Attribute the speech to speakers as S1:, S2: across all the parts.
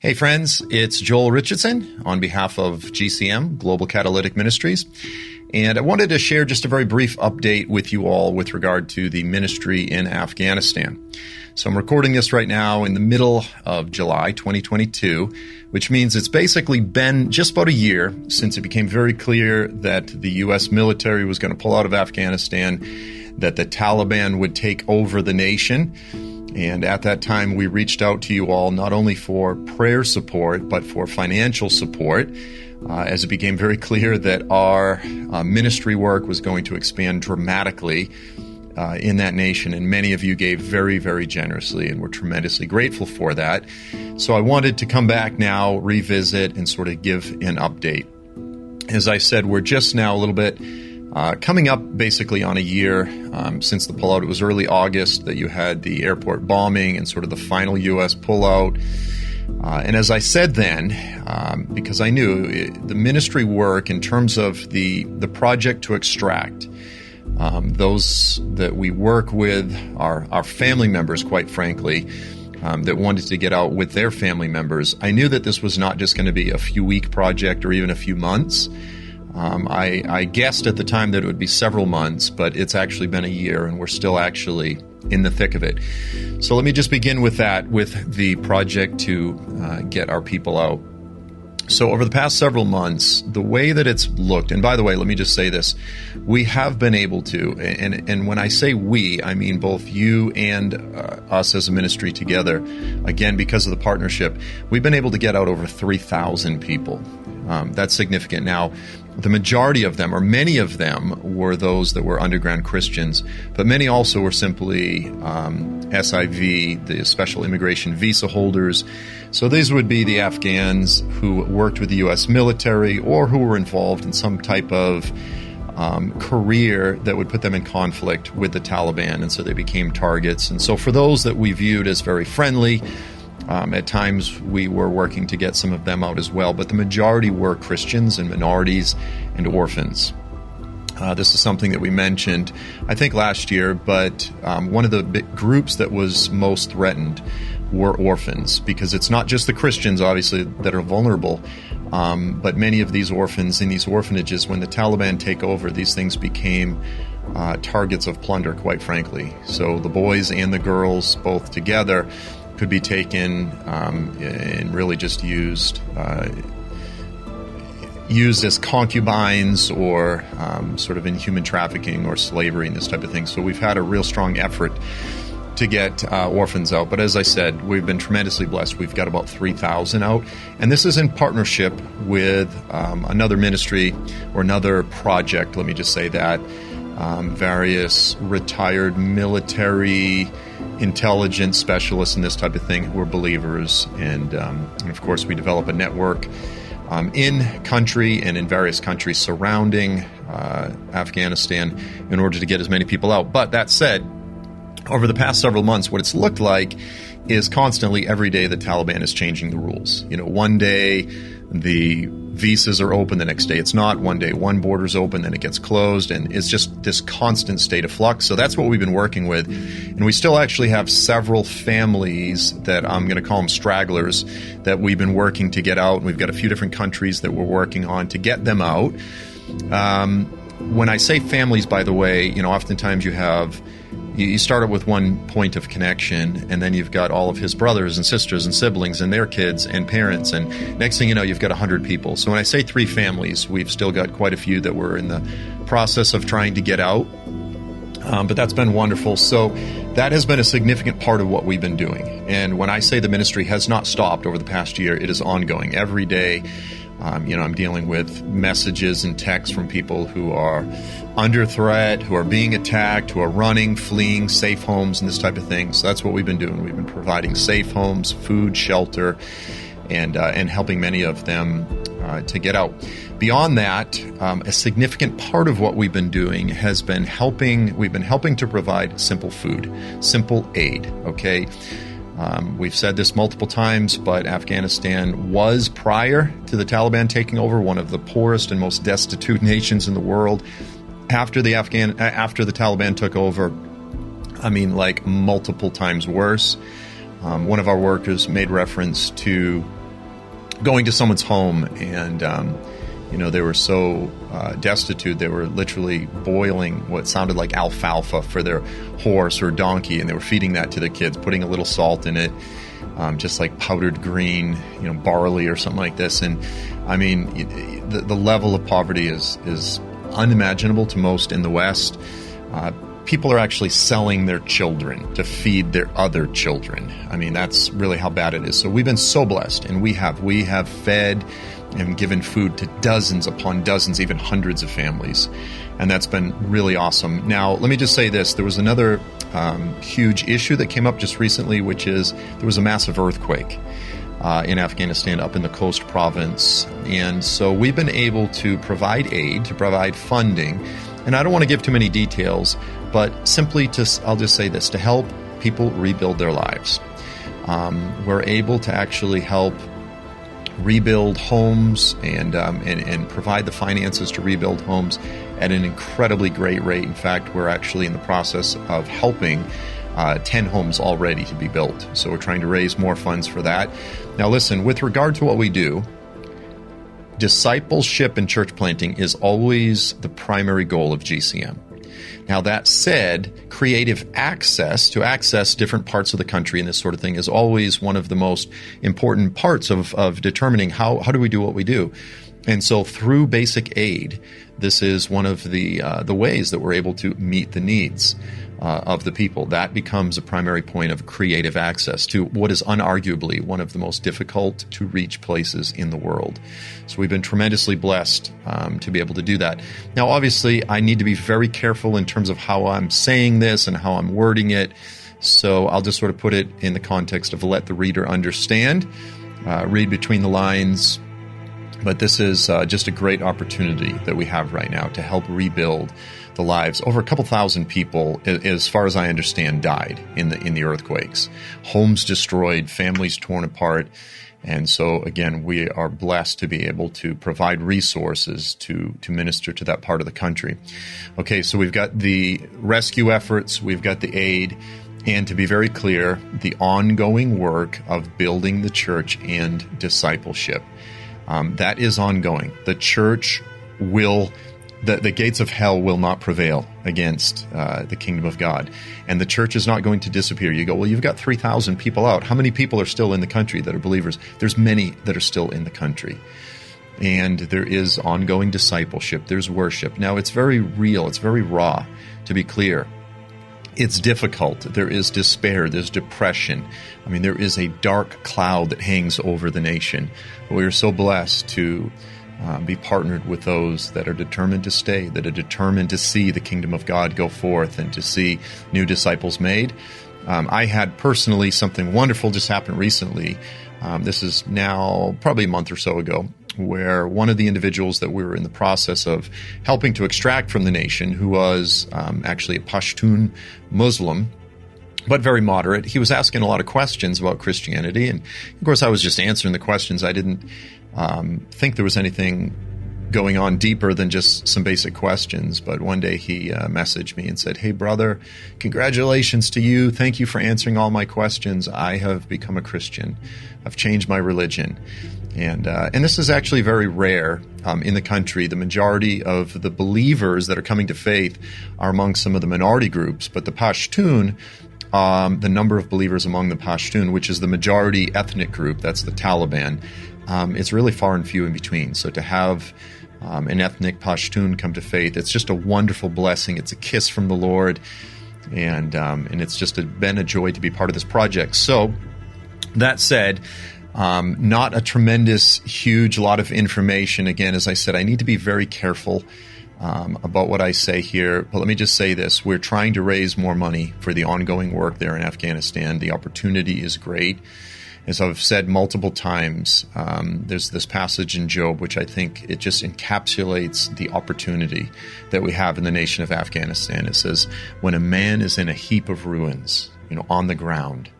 S1: Hey friends, it's Joel Richardson on behalf of GCM, Global Catalytic Ministries. And I wanted to share just a very brief update with you all with regard to the ministry in Afghanistan. So I'm recording this right now in the middle of July 2022, which means it's basically been just about a year since it became very clear that the U.S. military was going to pull out of Afghanistan, that the Taliban would take over the nation. And at that time, we reached out to you all not only for prayer support, but for financial support, as it became very clear that our ministry work was going to expand dramatically in that nation. And many of you gave very, very generously, and we're tremendously grateful for that. So I wanted to come back now, revisit, and sort of give an update. As I said, we're just now a little bit coming up basically on a year since the pullout. It was early August that you had the airport bombing and sort of the final U.S. pullout. And as I said then, because I knew the ministry work in terms of the project to extract those that we work with, our family members, quite frankly, that wanted to get out with their family members, I knew that this was not just going to be a few-week project or even a few months. I guessed at the time that it would be several months, but it's actually been a year, and we're still actually in the thick of it. So let me just begin with that, with the project to get our people out. So over the past several months, the way that it's looked, and by the way, let me just say this, we have been able to, and when I say we, I mean both you and us as a ministry together, again, because of the partnership, we've been able to get out over 3,000 people. That's significant. Now, the majority of them, or many of them, were those that were underground Christians, but many also were simply SIV, the special immigration visa holders. So these would be the Afghans who worked with the U.S. military or who were involved in some type of career that would put them in conflict with the Taliban, and so they became targets. And so for those that we viewed as very friendly, at times we were working to get some of them out as well, but the majority were Christians and minorities and orphans. This is something that we mentioned, I think, last year, but one of the big groups that was most threatened were orphans, because it's not just the Christians, obviously, that are vulnerable, but many of these orphans in these orphanages, when the Taliban take over, these things became targets of plunder, quite frankly. So the boys and the girls, both together, could be taken and really just used as concubines or sort of in human trafficking or slavery and this type of thing. So we've had a real strong effort to get orphans out. But as I said, we've been tremendously blessed. We've got about 3,000 out. And this is in partnership with another ministry or another project, let me just say that, various retired military intelligence specialists and this type of thing who are believers. And of course, we develop a network in country and in various countries surrounding Afghanistan in order to get as many people out. But that said, over the past several months, what it's looked like is constantly, every day, the Taliban is changing the rules. You know, one day the visas are open, the next day it's not. One day one border's open, then it gets closed, and it's just this constant state of flux. So that's what we've been working with. And we still actually have several families that I'm going to call them stragglers that we've been working to get out. We've got a few different countries that we're working on to get them out. When I say families, by the way, you know, oftentimes you start out with one point of connection, and then you've got all of his brothers and sisters and siblings and their kids and parents, and next thing you know, you've got 100 people. So when I say 3 families, we've still got quite a few that we're in the process of trying to get out, but that's been wonderful. So that has been a significant part of what we've been doing. And when I say the ministry has not stopped over the past year, it is ongoing. Every day, I'm dealing with messages and texts from people who are under threat, who are being attacked, who are running, fleeing, safe homes, and this type of thing. So that's what we've been doing. We've been providing safe homes, food, shelter, and helping many of them to get out. Beyond that, a significant part of what we've been doing has been we've been helping to provide simple food, simple aid, okay? We've said this multiple times, but Afghanistan was, prior to the Taliban taking over, one of the poorest and most destitute nations in the world. After the Taliban took over, I mean, like multiple times worse. One of our workers made reference to going to someone's home and, they were so destitute, they were literally boiling what sounded like alfalfa for their horse or donkey, and they were feeding that to the kids, putting a little salt in it, just like powdered green, barley or something like this. And I mean, the level of poverty is unimaginable to most in the West. People are actually selling their children to feed their other children. I mean, that's really how bad it is. So we've been so blessed, and we have fed and given food to dozens upon dozens, even hundreds of families. And that's been really awesome. Now, let me just say this. There was another huge issue that came up just recently, which is there was a massive earthquake in Afghanistan up in the coast province. And so we've been able to provide aid, to provide funding. And I don't want to give too many details, but simply I'll just say this, to help people rebuild their lives. We're able to actually help rebuild homes and provide the finances to rebuild homes at an incredibly great rate. In fact, we're actually in the process of helping 10 homes already to be built. So we're trying to raise more funds for that. Now listen, with regard to what we do, discipleship and church planting is always the primary goal of GCM. Now, that said, creative access to access different parts of the country and this sort of thing is always one of the most important parts of determining how do we do what we do. And so through basic aid, this is one of the ways that we're able to meet the needs of the people. That becomes a primary point of creative access to what is unarguably one of the most difficult to reach places in the world. So we've been tremendously blessed to be able to do that. Now, obviously, I need to be very careful in terms of how I'm saying this and how I'm wording it. So I'll just sort of put it in the context of let the reader understand, read between the lines. But this is just a great opportunity that we have right now to help rebuild the lives. Over a couple thousand people, as far as I understand, died in the earthquakes. Homes destroyed, families torn apart. And so, again, we are blessed to be able to provide resources to minister to that part of the country. Okay, so we've got the rescue efforts, we've got the aid, and to be very clear, the ongoing work of building the church and discipleship. That is ongoing. The church the gates of hell will not prevail against the kingdom of God. And the church is not going to disappear. You go, well, you've got 3,000 people out. How many people are still in the country that are believers? There's many that are still in the country. And there is ongoing discipleship. There's worship. Now, it's very real. It's very raw, to be clear. It's difficult. There is despair. There's depression. I mean, there is a dark cloud that hangs over the nation. But we are so blessed to be partnered with those that are determined to stay, that are determined to see the kingdom of God go forth and to see new disciples made. I had personally something wonderful just happen recently. This is now probably a month or so ago, where one of the individuals that we were in the process of helping to extract from the nation, who was actually a Pashtun Muslim, but very moderate, he was asking a lot of questions about Christianity. And of course, I was just answering the questions. I didn't think there was anything going on deeper than just some basic questions. But one day he messaged me and said, "Hey, brother, congratulations to you. Thank you for answering all my questions. I have become a Christian. I've changed my religion." And this is actually very rare in the country. The majority of the believers that are coming to faith are among some of the minority groups. But the Pashtun, the number of believers among the Pashtun, which is the majority ethnic group, that's the Taliban, it's really far and few in between. So to have an ethnic Pashtun come to faith, it's just a wonderful blessing. It's a kiss from the Lord, and it's just been a joy to be part of this project. So that said, not a tremendous, huge lot of information. Again, as I said, I need to be very careful about what I say here. But let me just say this. We're trying to raise more money for the ongoing work there in Afghanistan. The opportunity is great. As I've said multiple times, there's this passage in Job, which I think it just encapsulates the opportunity that we have in the nation of Afghanistan. It says, when a man is in a heap of ruins, on the ground,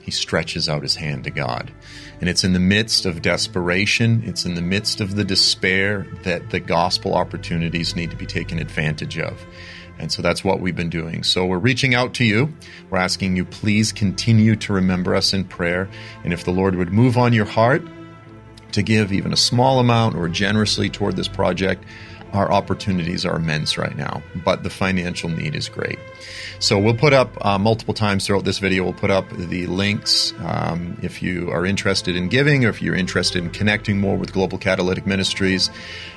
S1: he stretches out his hand to God. And it's in the midst of desperation, it's in the midst of the despair that the gospel opportunities need to be taken advantage of. And so that's what we've been doing. So we're reaching out to you. We're asking you, please continue to remember us in prayer. And if the Lord would move on your heart to give even a small amount or generously toward this project, our opportunities are immense right now, but the financial need is great. So we'll put up multiple times throughout this video, we'll put up the links if you are interested in giving or if you're interested in connecting more with Global Catalytic Ministries.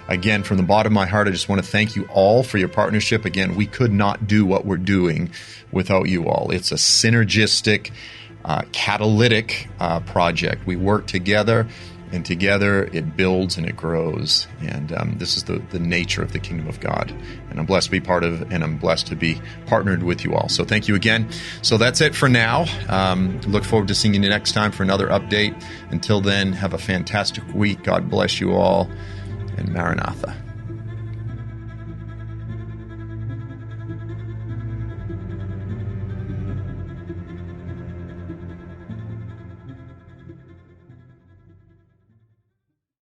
S1: Again, from the bottom of my heart, I just want to thank you all for your partnership. Again, we could not do what we're doing without you all. It's a synergistic, catalytic project. We work together, and together it builds and it grows. And this is the nature of the kingdom of God. And I'm blessed to be part of, and I'm blessed to be partnered with you all. So thank you again. So that's it for now. Look forward to seeing you next time for another update. Until then, have a fantastic week. God bless you all. And Maranatha.